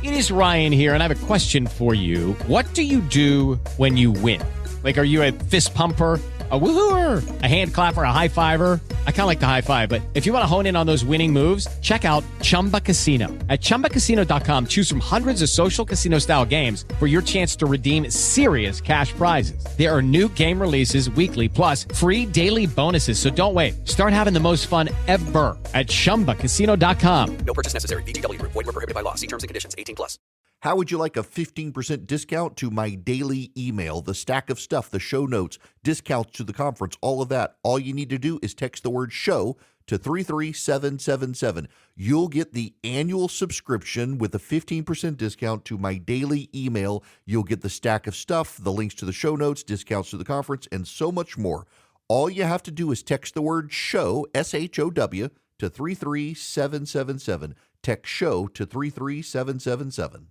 It is Ryan here, and I have a question for you. What do you do when you win? Like, are you a fist pumper, a woo-hooer, a hand clapper, a high fiver? I kind of like the high five, but if you want to hone in on those winning moves, check out Chumba Casino. At ChumbaCasino.com, choose from hundreds of social casino-style games for your chance to redeem serious cash prizes. There are new game releases weekly, plus free daily bonuses. So don't wait. Start having the most fun ever at ChumbaCasino.com. No purchase necessary. VGW Group. Void where prohibited by law. See terms and conditions. 18+. How would you like a 15% discount to my daily email, the stack of stuff, the show notes, discounts to the conference, all of that? All you need to do is text the word show to 33777. You'll get the annual subscription with a 15% discount to my daily email. You'll get the stack of stuff, the links to the show notes, discounts to the conference, and so much more. All you have to do is text the word show, SHOW, to 33777. Text show to 33777.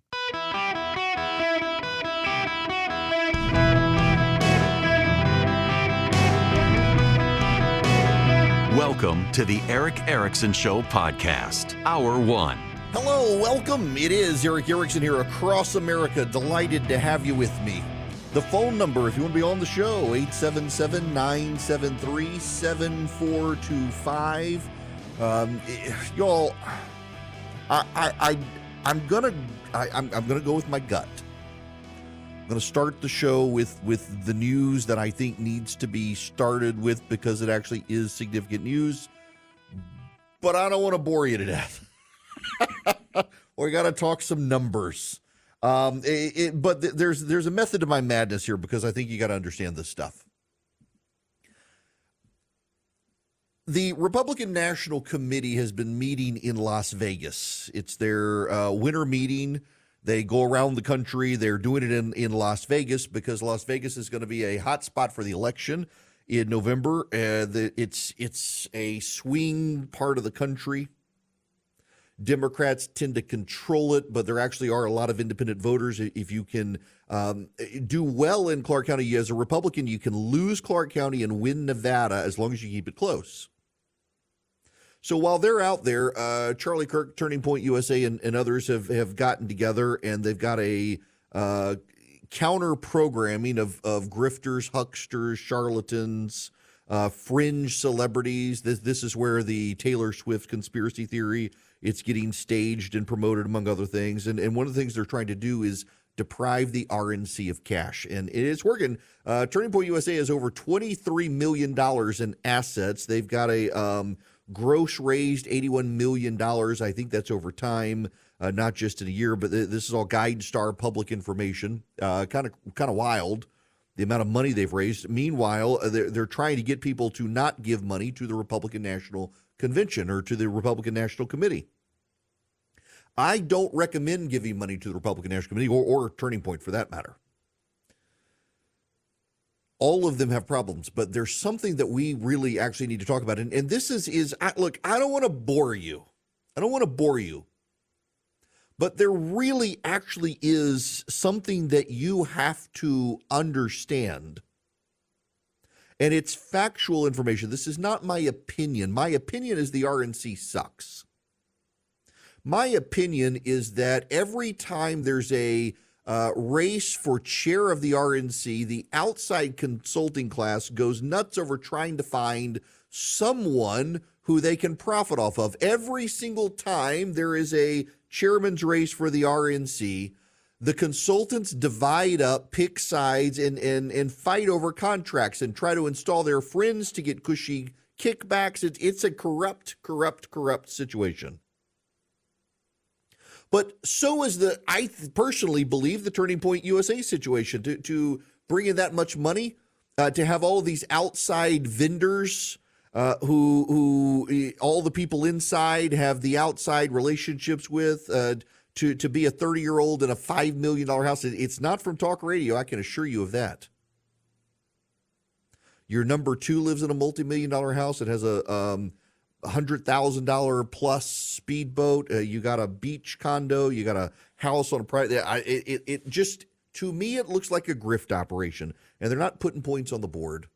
Welcome to the Eric Erickson Show podcast, Hour 1. Hello, welcome. It is Eric Erickson here across America. Delighted to have you with me. The phone number, if you want to be on the show, 877-973-7425. Y'all, I'm gonna go with my gut. I'm going to start the show with the news that I think needs to be started with because it actually is significant news. But I don't want to bore you to death. We got to talk some numbers. But there's a method to my madness here because I think you got to understand this stuff. The Republican National Committee has been meeting in Las Vegas. It's their winter meeting. They go around the country. They're doing it in Las Vegas because Las Vegas is going to be a hot spot for the election in November. It's a swing part of the country. Democrats tend to control it, but there actually are a lot of independent voters. If you can do well in Clark County as a Republican, you can lose Clark County and win Nevada as long as you keep it close. So while they're out there, Charlie Kirk, Turning Point USA, and others have gotten together, and they've got a counter-programming of grifters, hucksters, charlatans, fringe celebrities. This is where the Taylor Swift conspiracy theory, it's getting staged and promoted, among other things. And one of the things they're trying to do is deprive the RNC of cash. And it is working. Turning Point USA has over $23 million in assets. They've got a gross raised $81 million. I think that's over time, not just in a year, but this is all GuideStar public information. Kind of wild, the amount of money they've raised. Meanwhile, they're trying to get people to not give money to the Republican National Convention or to the Republican National Committee. I don't recommend giving money to the Republican National Committee or Turning Point for that matter. All of them have problems, but there's something that we really actually need to talk about. And this is look, I don't want to bore you. But there really actually is something that you have to understand. And it's factual information. This is not my opinion. My opinion is the RNC sucks. My opinion is that every time there's a race for chair of the RNC, the outside consulting class goes nuts over trying to find someone who they can profit off of. Every single time there is a chairman's race for the RNC, the consultants divide up, pick sides, and fight over contracts and try to install their friends to get cushy kickbacks. It's a corrupt situation. But so is I personally believe, the Turning Point USA situation. To bring in that much money, to have all of these outside vendors who all the people inside have the outside relationships with, to be a 30-year-old in a $5 million house. It's not from talk radio, I can assure you of that. Your number two lives in a multi-million-dollar house. It has a $100,000 plus speedboat. You got a beach condo. You got a house on a private. It just, to me, it looks like a grift operation, and they're not putting points on the board.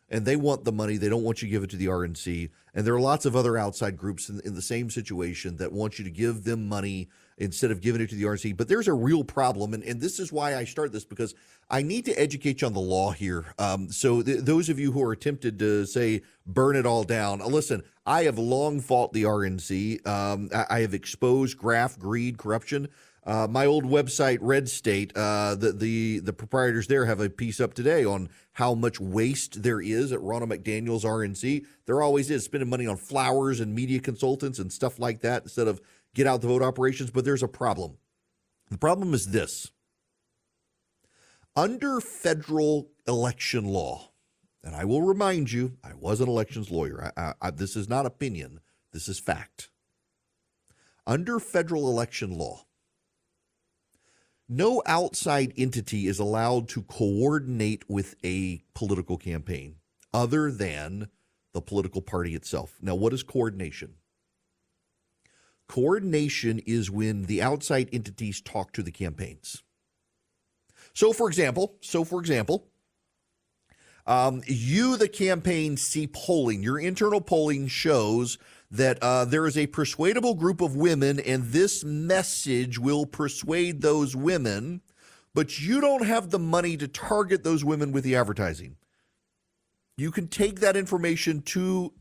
And they want the money. They don't want you to give it to the RNC. And there are lots of other outside groups in the same situation that want you to give them money instead of giving it to the RNC. But there's a real problem, and this is why I start this, because I need to educate you on the law here. So those of you who are tempted to say, burn it all down, listen, I have long fought the RNC. I have exposed graft, greed, corruption. My old website, Red State, the proprietors there have a piece up today on how much waste there is at Ronald McDaniel's RNC. There always is, spending money on flowers and media consultants and stuff like that instead of get out the vote operations. But there's a problem. The problem is this. Under federal election law, and I will remind you, I was an elections lawyer. This is not opinion. This is fact. Under federal election law, no outside entity is allowed to coordinate with a political campaign other than the political party itself. Now, what is coordination? Coordination is when the outside entities talk to the campaigns. So, for example, you, the campaign, see polling. Your internal polling shows that there is a persuadable group of women, and this message will persuade those women, but you don't have the money to target those women with the advertising. You can take that information to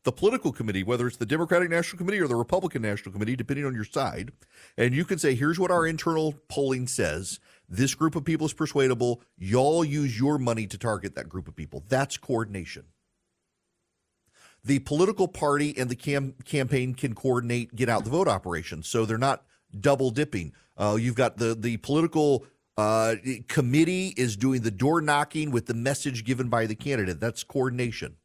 the political committee, whether it's the Democratic National Committee or the Republican National Committee, depending on your side, and you can say, here's what our internal polling says. This group of people is persuadable. Y'all use your money to target that group of people. That's coordination. The political party and the campaign can coordinate get out the vote operations, so they're not double dipping. You've got the political committee is doing the door knocking with the message given by the candidate. That's coordination.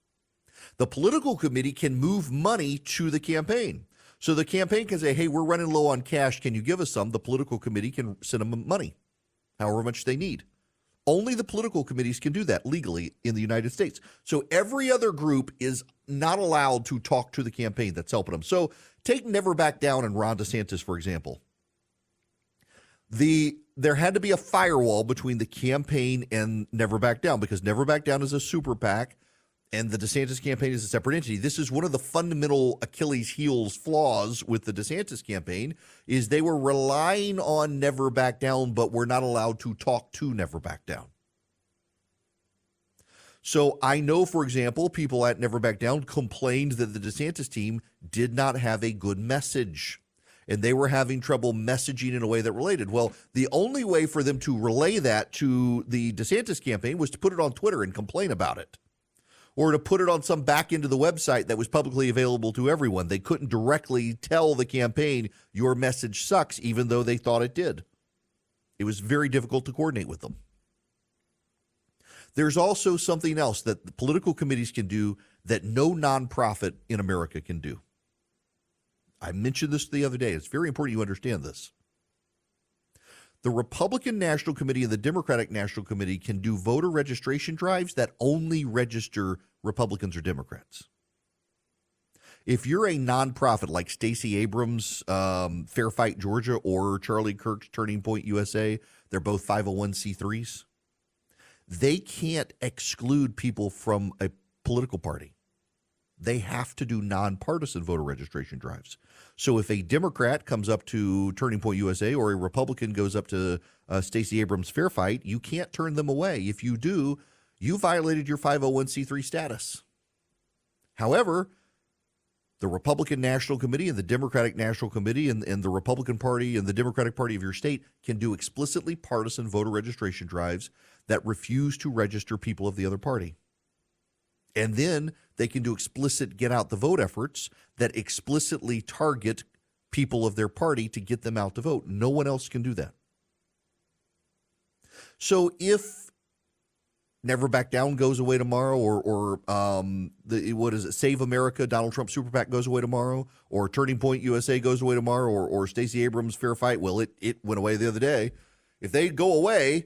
The political committee can move money to the campaign. So the campaign can say, hey, we're running low on cash. Can you give us some? The political committee can send them money, however much they need. Only the political committees can do that legally in the United States. So every other group is not allowed to talk to the campaign that's helping them. So take Never Back Down and Ron DeSantis, for example. There had to be a firewall between the campaign and Never Back Down, because Never Back Down is a super PAC and the DeSantis campaign is a separate entity. This is one of the fundamental Achilles heels flaws with the DeSantis campaign, is they were relying on Never Back Down, but were not allowed to talk to Never Back Down. So I know, for example, people at Never Back Down complained that the DeSantis team did not have a good message, and they were having trouble messaging in a way that related. Well, the only way for them to relay that to the DeSantis campaign was to put it on Twitter and complain about it, or to put it on some back end of the website that was publicly available to everyone. They couldn't directly tell the campaign, your message sucks, even though they thought it did. It was very difficult to coordinate with them. There's also something else that the political committees can do that no nonprofit in America can do. I mentioned this the other day. It's very important you understand this. The Republican National Committee and the Democratic National Committee can do voter registration drives that only register Republicans or Democrats. If you're a nonprofit like Stacey Abrams, Fair Fight Georgia, or Charlie Kirk's Turning Point USA, they're both 501c3s. They can't exclude people from a political party. They have to do nonpartisan voter registration drives. So if a Democrat comes up to Turning Point USA or a Republican goes up to Stacey Abrams' Fair Fight, you can't turn them away. If you do, you violated your 501c3 status. However, the Republican National Committee and the Democratic National Committee and the Republican Party and the Democratic Party of your state can do explicitly partisan voter registration drives that refuse to register people of the other party. And then they can do explicit get out the vote efforts that explicitly target people of their party to get them out to vote. No one else can do that. So if Never Back Down goes away tomorrow, or Save America, Donald Trump Super PAC goes away tomorrow, or Turning Point USA goes away tomorrow, or Stacey Abrams Fair Fight, well, it went away the other day. If they go away,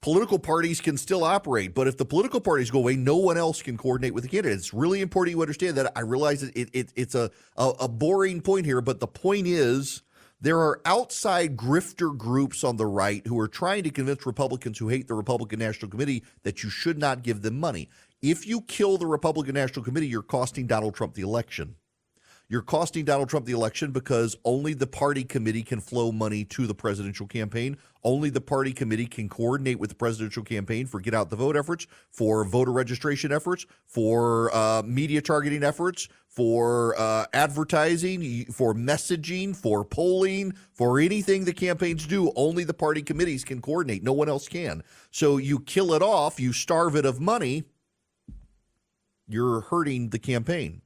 political parties can still operate, but if the political parties go away, no one else can coordinate with the candidate. It's really important you understand that. I realize it's a boring point here, but the point is there are outside grifter groups on the right who are trying to convince Republicans who hate the Republican National Committee that you should not give them money. If you kill the Republican National Committee, you're costing Donald Trump the election. You're costing Donald Trump the election because only the party committee can flow money to the presidential campaign. Only the party committee can coordinate with the presidential campaign for get out the vote efforts, for voter registration efforts, for media targeting efforts, for advertising, for messaging, for polling, for anything the campaigns do. Only the party committees can coordinate. No one else can. So you kill it off, you starve it of money, you're hurting the campaign.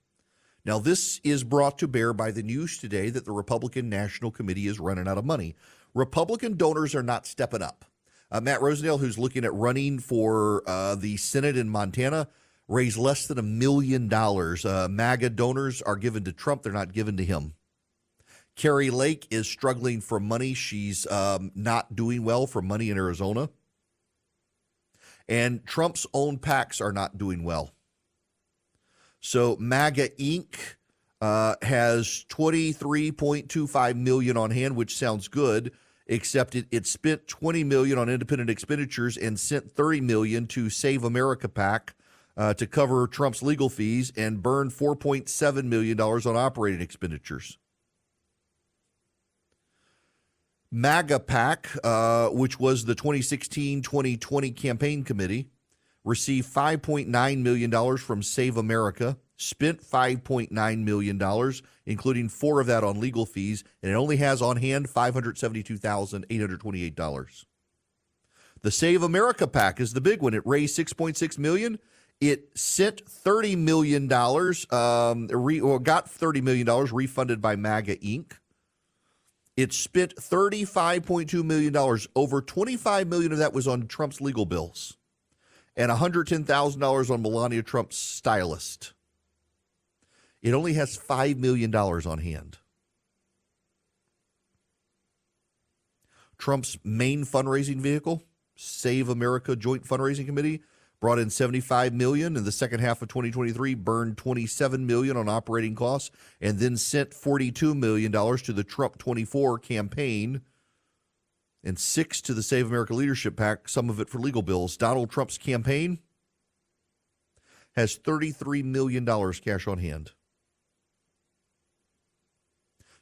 Now, this is brought to bear by the news today that the Republican National Committee is running out of money. Republican donors are not stepping up. Matt Rosendale, who's looking at running for the Senate in Montana, raised less than $1 million. MAGA donors are given to Trump. They're not given to him. Carrie Lake is struggling for money. She's not doing well for money in Arizona. And Trump's own PACs are not doing well. So MAGA Inc. Has $23.25 million on hand, which sounds good, except it spent $20 million on independent expenditures and sent $30 million to Save America PAC to cover Trump's legal fees and burned $4.7 million on operating expenditures. MAGA PAC, which was the 2016-2020 campaign committee, received $5.9 million from Save America, spent $5.9 million, including $4 of that on legal fees, and it only has on hand $572,828. The Save America PAC is the big one. It raised $6.6 million. It sent $30 million, got $30 million refunded by MAGA Inc. It spent $35.2 million. Over $25 million of that was on Trump's legal bills, and $110,000 on Melania Trump's stylist. It only has $5 million on hand. Trump's main fundraising vehicle, Save America Joint Fundraising Committee, brought in $75 million in the second half of 2023, burned $27 million on operating costs, and then sent $42 million to the Trump 24 campaign and $6 to the Save America Leadership PAC, some of it for legal bills. Donald Trump's campaign has $33 million cash on hand.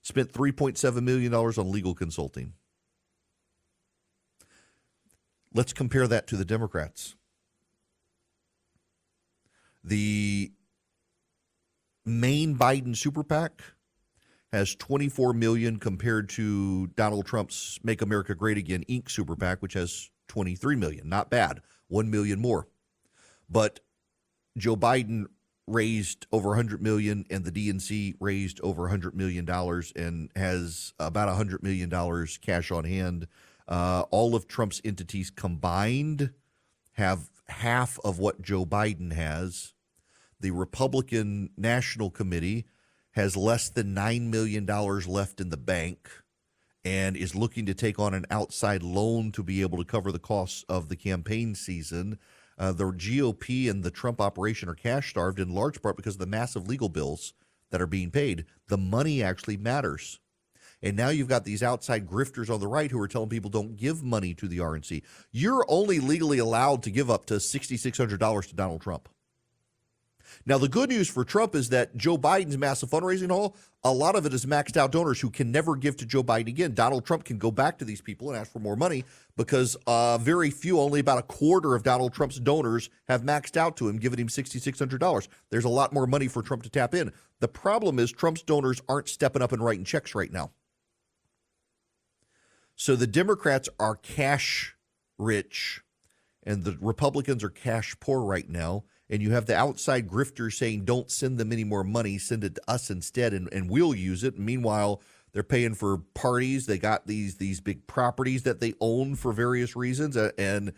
Spent $3.7 million on legal consulting. Let's compare that to the Democrats. The main Biden super PAC has $24 million compared to Donald Trump's Make America Great Again Inc. super PAC, which has $23 million. Not bad. $1 million more. But Joe Biden raised over $100 million, and the DNC raised over $100 million and has about $100 million cash on hand. All of Trump's entities combined have half of what Joe Biden has. The Republican National Committee has less than $9 million left in the bank and is looking to take on an outside loan to be able to cover the costs of the campaign season. The GOP and the Trump operation are cash starved in large part because of the massive legal bills that are being paid. The money actually matters. And now you've got these outside grifters on the right who are telling people don't give money to the RNC. You're only legally allowed to give up to $6,600 to Donald Trump. Now, the good news for Trump is that Joe Biden's massive fundraising haul, a lot of it is maxed out donors who can never give to Joe Biden again. Donald Trump can go back to these people and ask for more money because very few, only about a quarter of Donald Trump's donors have maxed out to him, giving him $6,600. There's a lot more money for Trump to tap in. The problem is Trump's donors aren't stepping up and writing checks right now. So the Democrats are cash rich and the Republicans are cash poor right now. And you have the outside grifters saying, don't send them any more money, send it to us instead, and we'll use it. And meanwhile, they're paying for parties. They got these big properties that they own for various reasons. And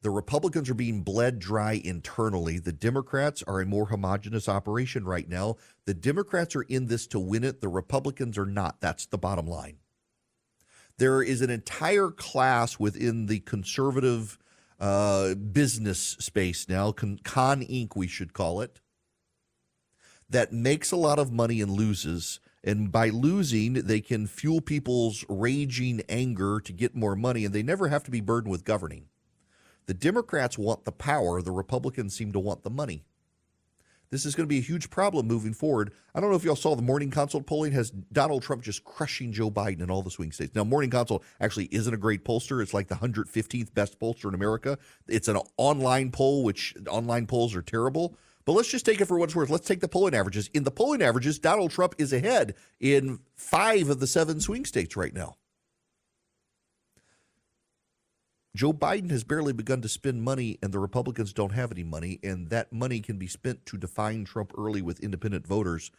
the Republicans are being bled dry internally. The Democrats are a more homogenous operation right now. The Democrats are in this to win it. The Republicans are not. That's the bottom line. There is an entire class within the conservative business space now, Con Inc. we should call it, that makes a lot of money and loses. And by losing, they can fuel people's raging anger to get more money, and they never have to be burdened with governing. The Democrats want the power. The Republicans seem to want the money. This is going to be a huge problem moving forward. I don't know if y'all saw the Morning Consult polling has Donald Trump just crushing Joe Biden in all the swing states. Now, Morning Consult actually isn't a great pollster. It's like the 115th best pollster in America. It's an online poll, which online polls are terrible. But let's just take it for what it's worth. Let's take the polling averages. In the polling averages, Donald Trump is ahead in 5 of the 7 swing states right now. Joe Biden has barely begun to spend money, and the Republicans don't have any money, and that money can be spent to define Trump early with independent voters.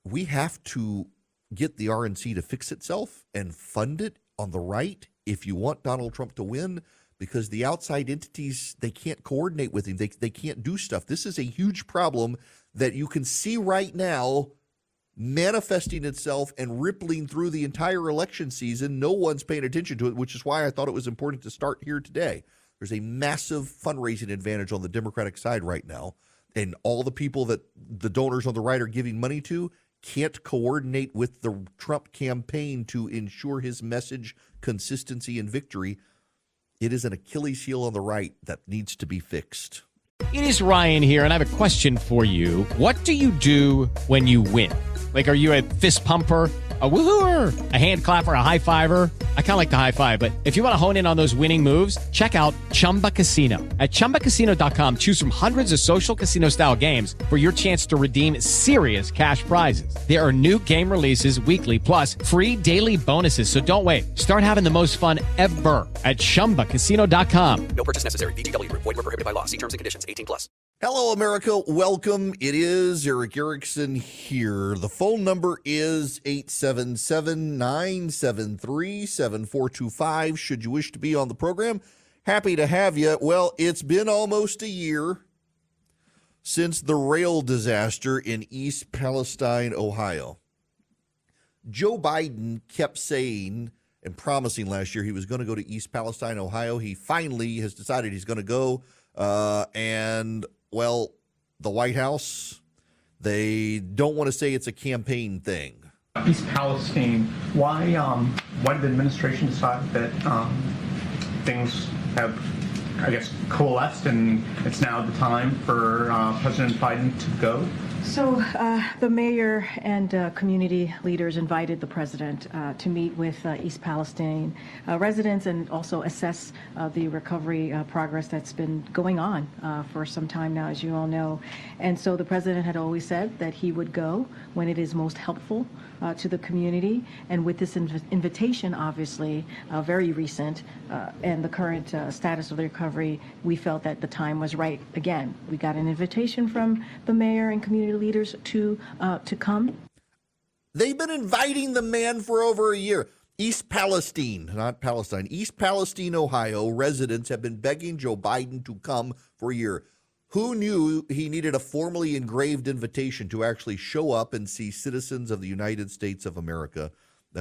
We have to get the RNC to fix itself and fund it on the right if you want Donald Trump to win, because the outside entities, they can't coordinate with him. They can't do stuff. This is a huge problem that you can see right now manifesting itself and rippling through the entire election season. No one's paying attention to it, which is why I thought it was important to start here today. There's a massive fundraising advantage on the Democratic side right now, and all the people that the donors on the right are giving money to can't coordinate with the Trump campaign to ensure his message, consistency, and victory. It is an Achilles heel on the right that needs to be fixed. It is Ryan here, and I have a question for you. What do you do when you win? Like, are you a fist pumper, a woohooer, a hand clapper, a high fiver? I kind of like the high five, but if you want to hone in on those winning moves, check out Chumba Casino. At ChumbaCasino.com, choose from hundreds of social casino-style games for your chance to redeem serious cash prizes. There are new game releases weekly, plus free daily bonuses. So don't wait. Start having the most fun ever at ChumbaCasino.com. No purchase necessary. VGW Group. Void where prohibited by law. See terms and conditions. 18+. Hello, America. Welcome. It is Eric Erickson here. The phone number is 877-973-7425. Should you wish to be on the program, happy to have you. Well, it's been almost a year since the rail disaster in East Palestine, Ohio. Joe Biden kept saying and promising last year he was going to go to East Palestine, Ohio. He finally has decided he's going to go. Well, the White House, they don't want to say it's a campaign thing. East Palestine, why did the administration decide that things have, I guess, coalesced and it's now the time for President Biden to go? So the mayor and community leaders invited the president to meet with East Palestine residents and also assess the recovery progress that's been going on for some time now, as you all know. And so the president had always said that he would go when it is most helpful to the community. And with this invitation, obviously, very recent, and the current status of the recovery, we felt that the time was right again. We got an invitation from the mayor and community leaders to come. They've been inviting the man for over a year. East Palestine, not Palestine, East Palestine, Ohio residents have been begging Joe Biden to come for a year. Who knew he needed a formally engraved invitation to actually show up and see citizens of the United States of America?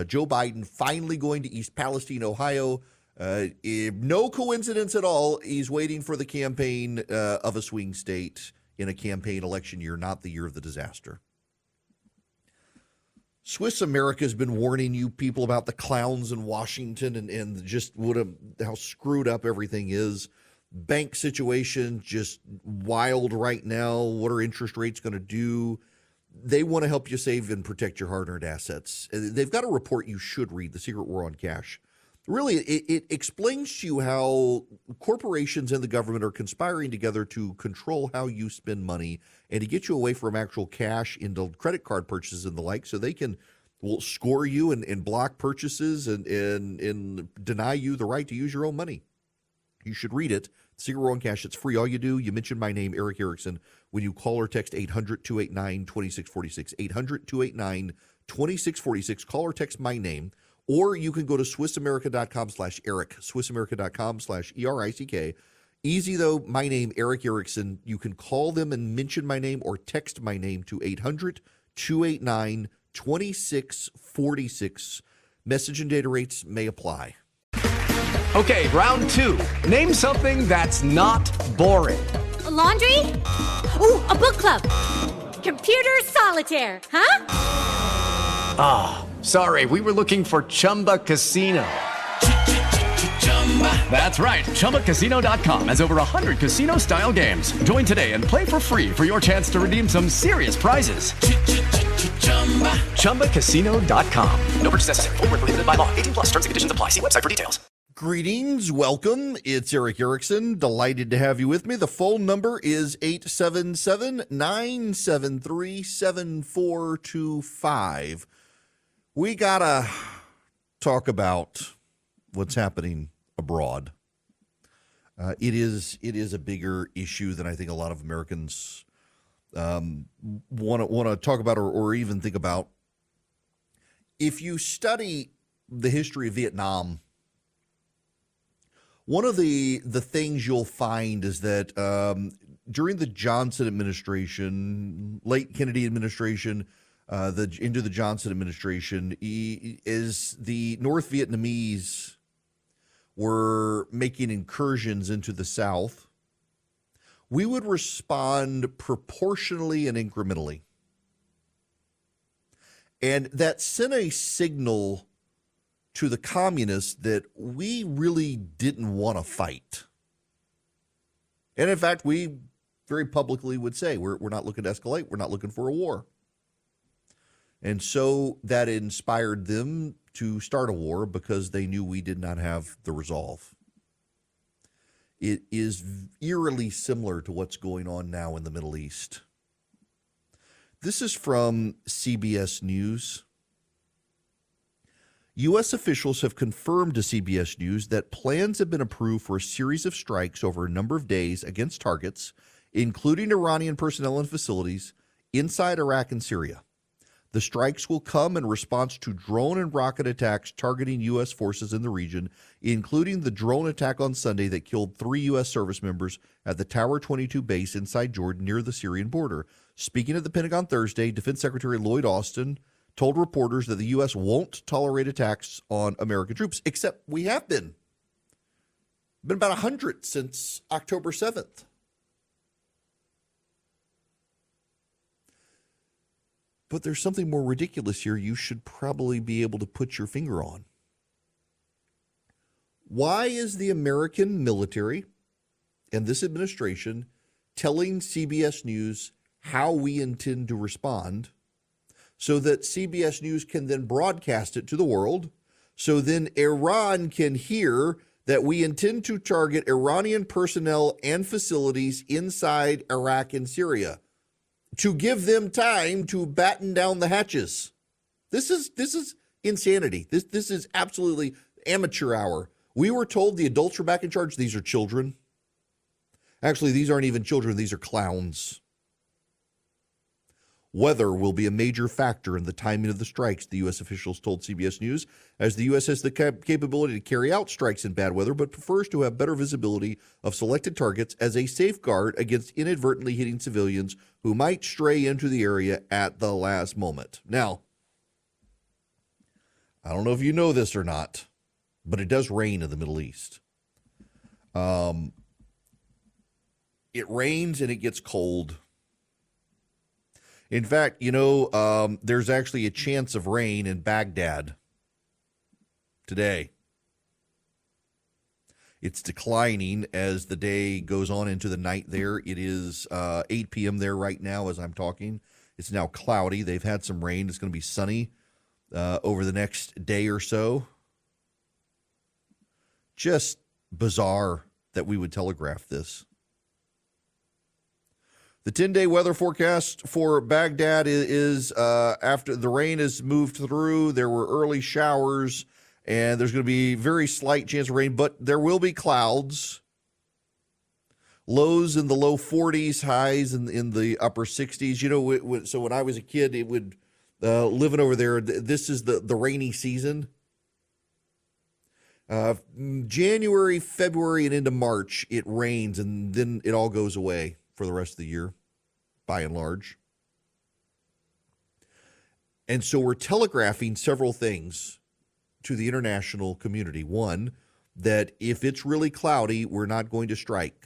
Joe Biden finally going to East Palestine, Ohio. No coincidence at all. He's waiting for the campaign of a swing state in a campaign election year, not the year of the disaster. Swiss America has been warning you people about the clowns in Washington and just how screwed up everything is. Bank situation just wild right now. What are interest rates going to do? They want to help you save and protect your hard-earned assets. They've got a report you should read, The Secret War on Cash. Really, it explains to you how corporations and the government are conspiring together to control how you spend money and to get you away from actual cash into credit card purchases and the like, so they can score you and block purchases and deny you the right to use your own money. You should read it. Secret War on Cash. It's free. All you do, you mention my name, Eric Erickson, when you call or text 800-289-2646. 800-289-2646. Call or text my name. Or you can go to SwissAmerica.com/Eric, SwissAmerica.com/ERICK. Easy though, my name, Eric Erickson. You can call them and mention my name or text my name to 800-289-2646. Message and data rates may apply. Okay, round two. Name something that's not boring. A laundry? Ooh, a book club. Computer solitaire, huh? Ah, sorry, we were looking for Chumba Casino. That's right. ChumbaCasino.com has over 100 casino-style games. Join today and play for free for your chance to redeem some serious prizes. ChumbaCasino.com. No purchase necessary. Void where prohibited by law. 18 plus terms and conditions apply. See website for details. Greetings, welcome. It's Eric Erickson. Delighted to have you with me. The phone number is 877-973-7425. We gotta talk about what's happening abroad. It is a bigger issue than I think a lot of Americans want to talk about or even think about. If you study the history of Vietnam, one of the things you'll find is that during the Johnson administration, late Kennedy administration, into the Johnson administration, as the North Vietnamese were making incursions into the South, we would respond proportionally and incrementally. And that sent a signal to the communists that we really didn't want to fight. And in fact, we very publicly would say, we're not looking to escalate. We're not looking for a war. And so that inspired them to start a war because they knew we did not have the resolve. It is eerily similar to what's going on now in the Middle East. This is from CBS News. U.S. officials have confirmed to CBS News that plans have been approved for a series of strikes over a number of days against targets, including Iranian personnel and facilities, inside Iraq and Syria. The strikes will come in response to drone and rocket attacks targeting U.S. forces in the region, including the drone attack on Sunday that killed 3 U.S. service members at the Tower 22 base inside Jordan near the Syrian border. Speaking at the Pentagon Thursday, Defense Secretary Lloyd Austin told reporters that the U.S. won't tolerate attacks on American troops, except we have been. Been about 100 since October 7th. But there's something more ridiculous here you should probably be able to put your finger on. Why is the American military and this administration telling CBS News how we intend to respond so that CBS News can then broadcast it to the world, so then Iran can hear that we intend to target Iranian personnel and facilities inside Iraq and Syria, to give them time to batten down the hatches? This is insanity. This is absolutely amateur hour. We were told the adults were back in charge. These are children. Actually, these aren't even children. These are clowns. Weather will be a major factor in the timing of the strikes, the U.S. officials told CBS News, as the U.S. has the capability to carry out strikes in bad weather, but prefers to have better visibility of selected targets as a safeguard against inadvertently hitting civilians who might stray into the area at the last moment. Now, I don't know if you know this or not, but it does rain in the Middle East. It rains and it gets cold. In fact, there's actually a chance of rain in Baghdad today. It's declining as the day goes on into the night there. It is 8 p.m. there right now as I'm talking. It's now cloudy. They've had some rain. It's going to be sunny over the next day or so. Just bizarre that we would telegraph this. The 10-day weather forecast for Baghdad is after the rain has moved through, there were early showers, and there's going to be very slight chance of rain, but there will be clouds. Lows in the low 40s, highs in the upper 60s. So when I was a kid, it would living over there, this is the rainy season. January, February, and into March, it rains, and then it all goes away for the rest of the year, by and large. And so we're telegraphing several things to the international community. One, that if it's really cloudy, we're not going to strike.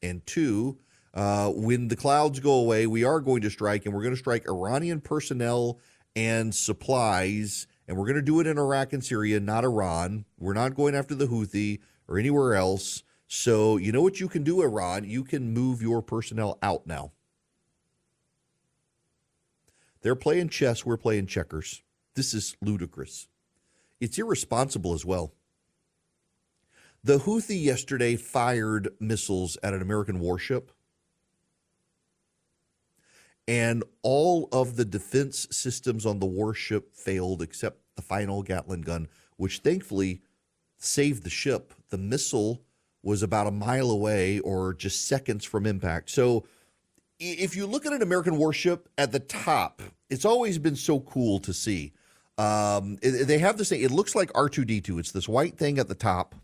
And two, when the clouds go away, we are going to strike, and we're going to strike Iranian personnel and supplies, and we're going to do it in Iraq and Syria, not Iran. We're not going after the Houthi or anywhere else. So you know what you can do, Iran? You can move your personnel out now. They're playing chess. We're playing checkers. This is ludicrous. It's irresponsible as well. The Houthi yesterday fired missiles at an American warship, and all of the defense systems on the warship failed except the final Gatling gun, which thankfully saved the ship. The missile was about a mile away or just seconds from impact. So if you look at an American warship at the top, it's always been so cool to see. They have this thing. It looks like R2-D2. It's this white thing at the top,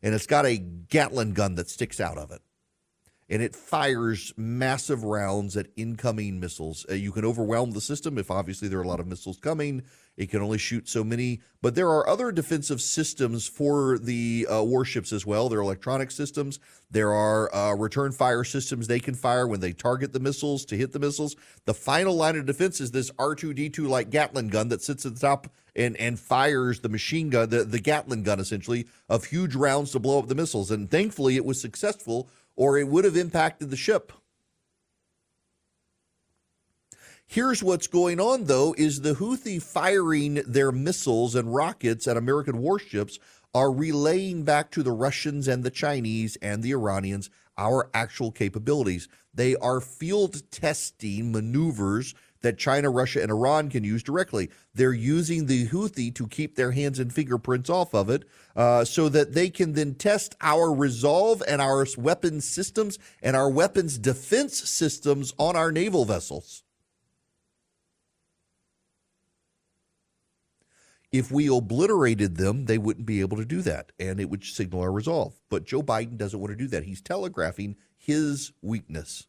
and it's got a Gatling gun that sticks out of it. And it fires massive rounds at incoming missiles. You can overwhelm the system if obviously there are a lot of missiles coming. It can only shoot so many. But there are other defensive systems for the warships as well. There are electronic systems. There are return fire systems they can fire when they target the missiles to hit the missiles. The final line of defense is this R2-D2 like Gatling gun that sits at the top and fires the machine gun, the Gatling gun essentially, of huge rounds to blow up the missiles. And thankfully it was successful, or it would have impacted the ship. Here's what's going on, though, is the Houthi firing their missiles and rockets at American warships are relaying back to the Russians and the Chinese and the Iranians our actual capabilities. They are field testing maneuvers that China, Russia, and Iran can use directly. They're using the Houthi to keep their hands and fingerprints off of it so that they can then test our resolve and our weapons systems and our weapons defense systems on our naval vessels. If we obliterated them, they wouldn't be able to do that, and it would signal our resolve. But Joe Biden doesn't want to do that. He's telegraphing his weakness.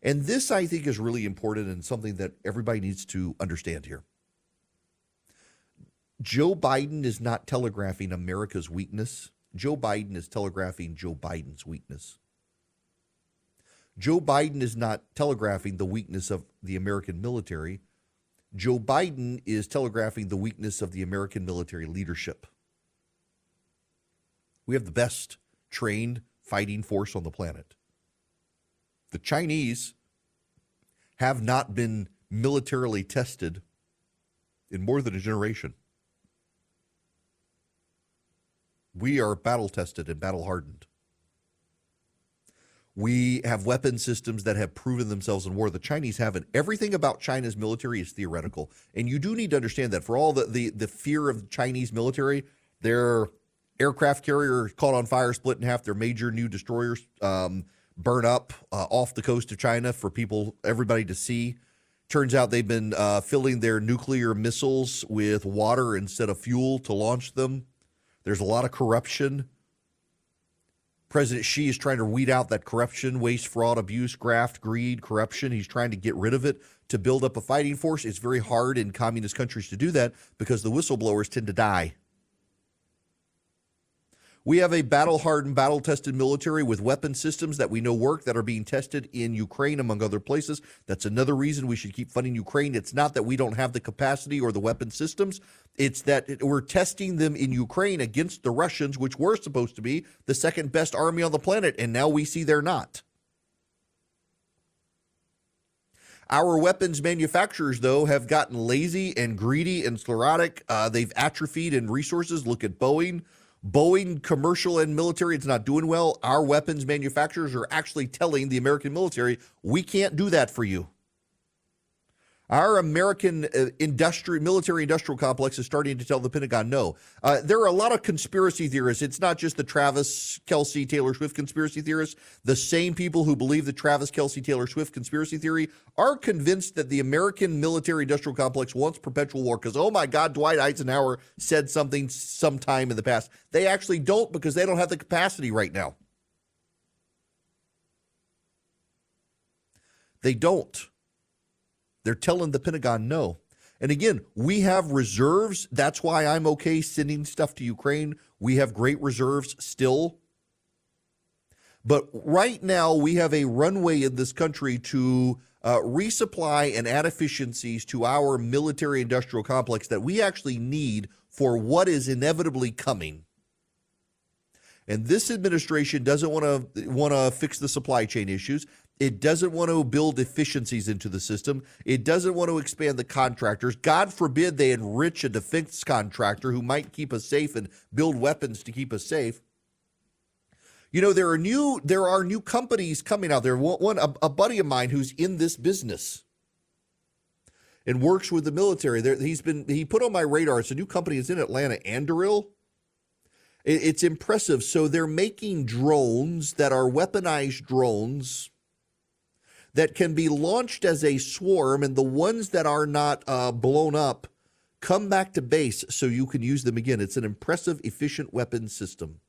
And this, I think, is really important and something that everybody needs to understand here. Joe Biden is not telegraphing America's weakness. Joe Biden is telegraphing Joe Biden's weakness. Joe Biden is not telegraphing the weakness of the American military. Joe Biden is telegraphing the weakness of the American military leadership. We have the best trained fighting force on the planet. The Chinese have not been militarily tested in more than a generation. We are battle tested and battle hardened. We have weapon systems that have proven themselves in war. The Chinese haven't. Everything about China's military is theoretical. And you do need to understand that for all the fear of the Chinese military, their aircraft carrier caught on fire, split in half, their major new destroyers burn up off the coast of China for everybody to see. Turns out they've been filling their nuclear missiles with water instead of fuel to launch them. There's a lot of corruption. President Xi is trying to weed out that corruption, waste, fraud, abuse, graft, greed, corruption. He's trying to get rid of it to build up a fighting force. It's very hard in communist countries to do that because the whistleblowers tend to die. We have a battle-hardened, battle-tested military with weapon systems that we know work that are being tested in Ukraine, among other places. That's another reason we should keep funding Ukraine. It's not that we don't have the capacity or the weapon systems. It's that we're testing them in Ukraine against the Russians, which were supposed to be the second best army on the planet, and now we see they're not. Our weapons manufacturers, though, have gotten lazy and greedy and sclerotic. They've atrophied in resources. Look at Boeing. Boeing, commercial and military, it's not doing well. Our weapons manufacturers are actually telling the American military, we can't do that for you. Our American military industrial complex is starting to tell the Pentagon no. There are a lot of conspiracy theorists. It's not just the Travis Kelce, Taylor Swift conspiracy theorists. The same people who believe the Travis Kelce, Taylor Swift conspiracy theory are convinced that the American military industrial complex wants perpetual war because, oh my God, Dwight Eisenhower said something sometime in the past. They actually don't because they don't have the capacity right now. They don't. They're telling the Pentagon no. And again, we have reserves. That's why I'm okay sending stuff to Ukraine. We have great reserves still. But right now, we have a runway in this country to resupply and add efficiencies to our military industrial complex that we actually need for what is inevitably coming. And this administration doesn't want to fix the supply chain issues. It doesn't want to build efficiencies into the system. It doesn't want to expand the contractors. God forbid they enrich a defense contractor who might keep us safe and build weapons to keep us safe. You know, there are new companies coming out there. A buddy of mine who's in this business and works with the military. He put on my radar. It's a new company. It's in Atlanta, Anduril. It's impressive. So they're making drones that are weaponized drones that can be launched as a swarm, and the ones that are not blown up come back to base so you can use them again. It's an impressive, efficient weapons system.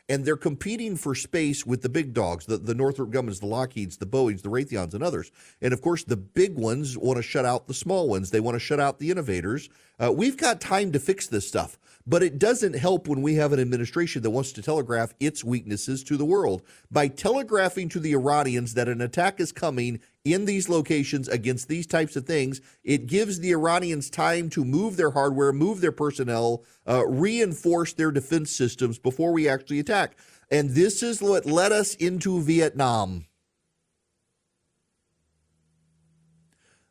And they're competing for space with the big dogs, the Northrop Grumman's, the Lockheeds, the Boeings, the Raytheons, and others. And, of course, the big ones want to shut out the small ones. They want to shut out the innovators. We've got time to fix this stuff. But it doesn't help when we have an administration that wants to telegraph its weaknesses to the world. By telegraphing to the Iranians that an attack is coming in these locations against these types of things, it gives the Iranians time to move their hardware, move their personnel, reinforce their defense systems before we actually attack. And this is what led us into Vietnam.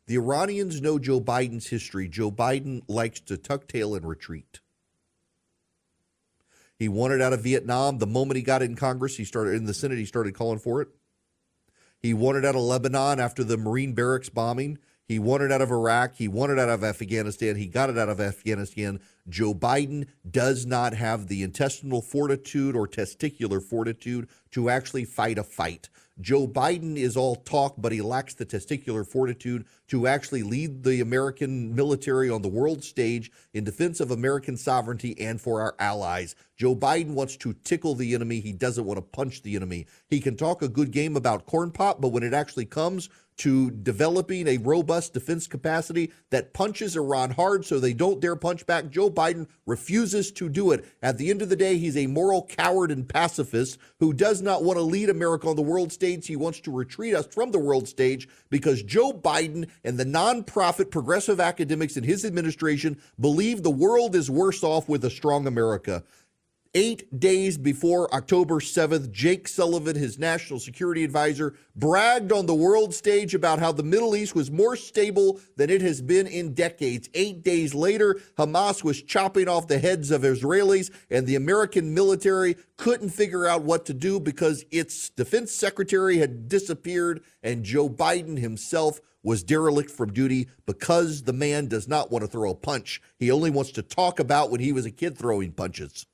The Iranians know Joe Biden's history. Joe Biden likes to tuck tail and retreat. He wanted out of Vietnam. The moment he got in Congress, he started calling for it. He wanted out of Lebanon after the Marine barracks bombing. He wanted out of Iraq. He wanted out of Afghanistan. He got it out of Afghanistan. Joe Biden does not have the intestinal fortitude or testicular fortitude to actually fight a fight. Joe Biden is all talk, but he lacks the testicular fortitude to actually lead the American military on the world stage in defense of American sovereignty and for our allies. Joe Biden wants to tickle the enemy. He doesn't want to punch the enemy. He can talk a good game about corn pop, but when it actually comes to developing a robust defense capacity that punches Iran hard so they don't dare punch back, Joe Biden refuses to do it. At the end of the day, he's a moral coward and pacifist who does not want to lead America on the world stage. He wants to retreat us from the world stage because Joe Biden and the nonprofit progressive academics in his administration believe the world is worse off with a strong America. 8 days before October 7th, Jake Sullivan, his national security advisor, bragged on the world stage about how the Middle East was more stable than it has been in decades. 8 days later, Hamas was chopping off the heads of Israelis, and the American military couldn't figure out what to do because its defense secretary had disappeared, and Joe Biden himself was derelict from duty because the man does not want to throw a punch. He only wants to talk about when he was a kid throwing punches.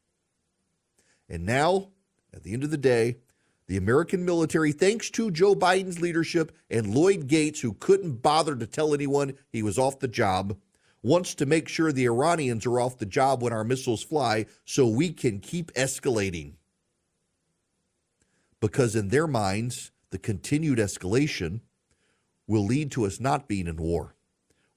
And now, at the end of the day, the American military, thanks to Joe Biden's leadership and Lloyd Gates, who couldn't bother to tell anyone he was off the job, wants to make sure the Iranians are off the job when our missiles fly so we can keep escalating. Because in their minds, the continued escalation will lead to us not being in war.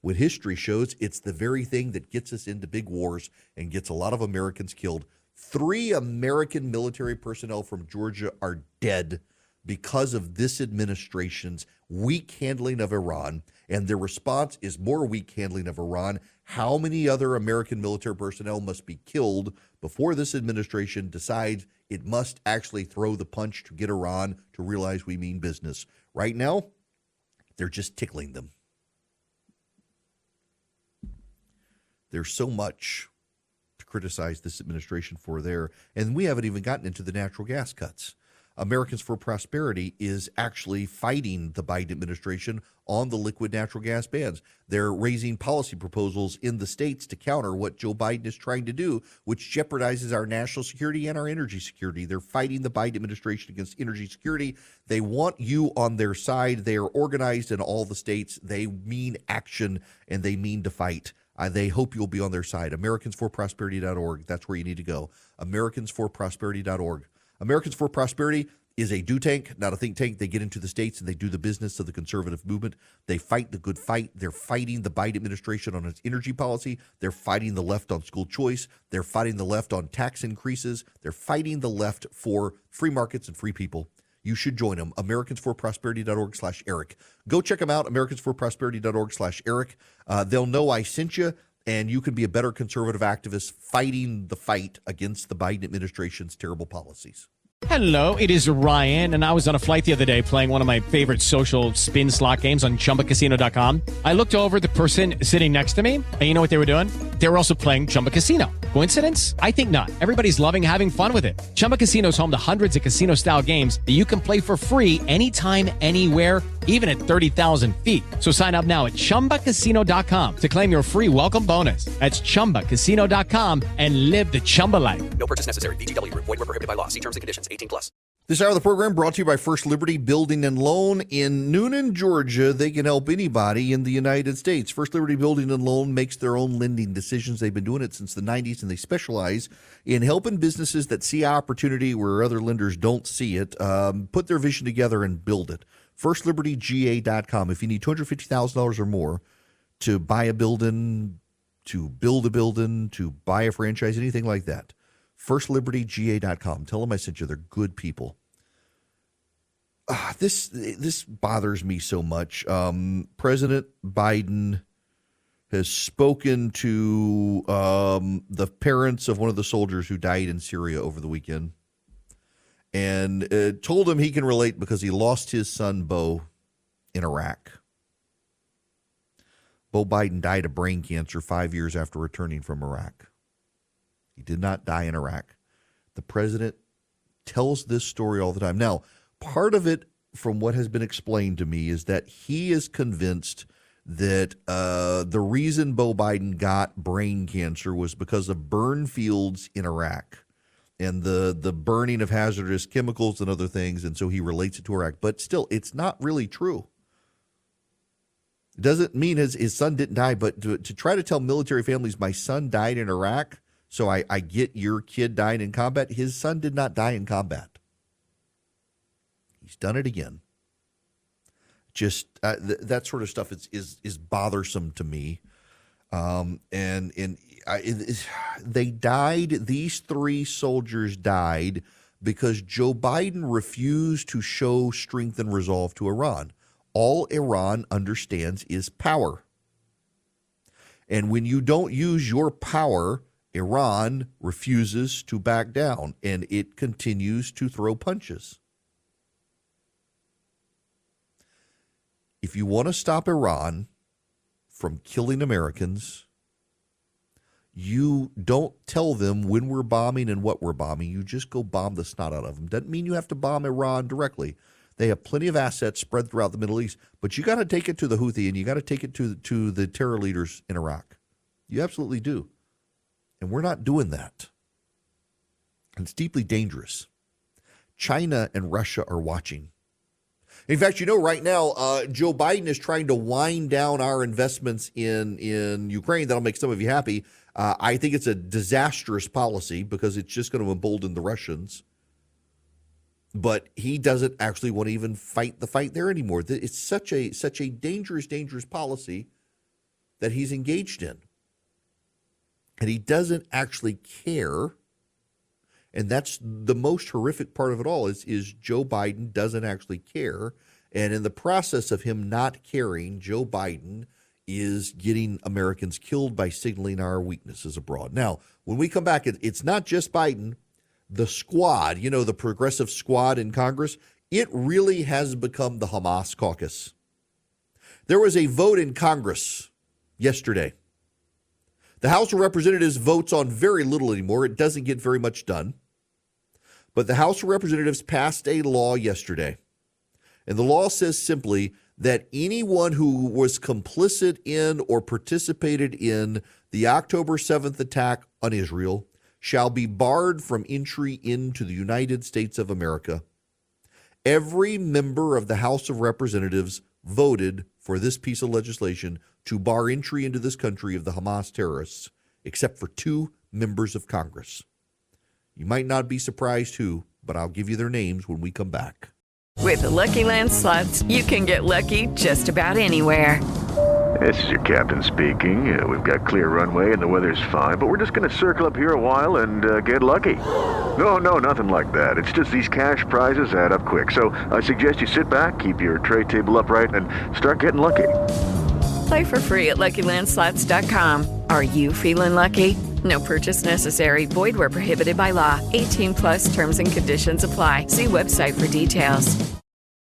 When history shows it's the very thing that gets us into big wars and gets a lot of Americans killed. 3 American military personnel from Georgia are dead because of this administration's weak handling of Iran, and their response is more weak handling of Iran. How many other American military personnel must be killed before this administration decides it must actually throw the punch to get Iran to realize we mean business? Right now, they're just tickling them. There's so much criticize this administration for there. And we haven't even gotten into the natural gas cuts. Americans for Prosperity is actually fighting the Biden administration on the liquid natural gas bans. They're raising policy proposals in the states to counter what Joe Biden is trying to do, which jeopardizes our national security and our energy security. They're fighting the Biden administration against energy security. They want you on their side. They are organized in all the states. They mean action and they mean to fight. They hope you'll be on their side. AmericansForProsperity.org. That's where you need to go. AmericansForProsperity.org. Americans for Prosperity is a do tank, not a think tank. They get into the states and they do the business of the conservative movement. They fight the good fight. They're fighting the Biden administration on its energy policy. They're fighting the left on school choice. They're fighting the left on tax increases. They're fighting the left for free markets and free people. You should join them. AmericansForProsperity.org/Eric. Go check them out. AmericansForProsperity.org/Eric. They'll know I sent you. and you can be a better conservative activist fighting the fight against the Biden administration's terrible policies. Hello, it is Ryan, and I was on a flight the other day playing one of my favorite social spin slot games on ChumbaCasino.com. I looked over at the person sitting next to me, and you know what they were doing? They were also playing Chumba Casino. Coincidence? I think not. Everybody's loving having fun with it. Chumba Casino is home to hundreds of casino-style games that you can play for free anytime, anywhere, even at 30,000 feet. So sign up now at ChumbaCasino.com to claim your free welcome bonus. That's ChumbaCasino.com and live the Chumba life. No purchase necessary. VGW Group. Void where prohibited by law. See terms and conditions. 18+. This hour of the program brought to you by First Liberty Building and Loan in Noonan, Georgia. They can help anybody in the United States. First Liberty Building and Loan makes their own lending decisions. They've been doing it since the 90s, and they specialize in helping businesses that see opportunity where other lenders don't see it, put their vision together and build it. FirstLibertyGA.com. If you need $250,000 or more to buy a building, to build a building, to buy a franchise, anything like that, FirstLibertyGA.com. Tell them I sent you. They're good people. This bothers me so much. President Biden has spoken to the parents of one of the soldiers who died in Syria over the weekend and told him he can relate because he lost his son, Bo, in Iraq. Bo Biden died of brain cancer 5 years after returning from Iraq. He did not die in Iraq. The president tells this story all the time. Now, part of it, from what has been explained to me, is that he is convinced that the reason Bo Biden got brain cancer was because of burn fields in Iraq and the burning of hazardous chemicals and other things, and so he relates it to Iraq. But still, it's not really true. It doesn't mean his son didn't die, but to try to tell military families, my son died in Iraq, so I get your kid dying in combat. His son did not die in combat. He's done it again. Just that sort of stuff is bothersome to me. They died. These three soldiers died because Joe Biden refused to show strength and resolve to Iran. All Iran understands is power. And when you don't use your power, Iran refuses to back down, and it continues to throw punches. If you want to stop Iran from killing Americans, you don't tell them when we're bombing and what we're bombing. You just go bomb the snot out of them. Doesn't mean you have to bomb Iran directly. They have plenty of assets spread throughout the Middle East, but you got to take it to the Houthi and you got to take it to the terror leaders in Iraq. You absolutely do. And we're not doing that. And it's deeply dangerous. China and Russia are watching. In fact, right now, Joe Biden is trying to wind down our investments in Ukraine. That'll make some of you happy. I think it's a disastrous policy because it's just going to embolden the Russians. But he doesn't actually want to even fight the fight there anymore. It's such a dangerous policy that he's engaged in. And he doesn't actually care. And that's the most horrific part of it all is Joe Biden doesn't actually care. And in the process of him not caring, Joe Biden is getting Americans killed by signaling our weaknesses abroad. Now, when we come back, it's not just Biden. The squad, the progressive squad in Congress, it really has become the Hamas caucus. There was a vote in Congress yesterday. The House of Representatives votes on very little anymore. It doesn't get very much done. But the House of Representatives passed a law yesterday. And the law says simply that anyone who was complicit in or participated in the October 7th attack on Israel shall be barred from entry into the United States of America. Every member of the House of Representatives voted for this piece of legislation to bar entry into this country of the Hamas terrorists, except for 2 members of Congress. You might not be surprised who, but I'll give you their names when we come back. With the Lucky Land Slots, you can get lucky just about anywhere. This is your captain speaking. We've got clear runway and the weather's fine, but we're just going to circle up here a while and get lucky. No, nothing like that. It's just these cash prizes add up quick. So I suggest you sit back, keep your tray table upright, and start getting lucky. Play for free at LuckyLandSlots.com. Are you feeling lucky? No purchase necessary. Void where prohibited by law. 18 plus terms and conditions apply. See website for details.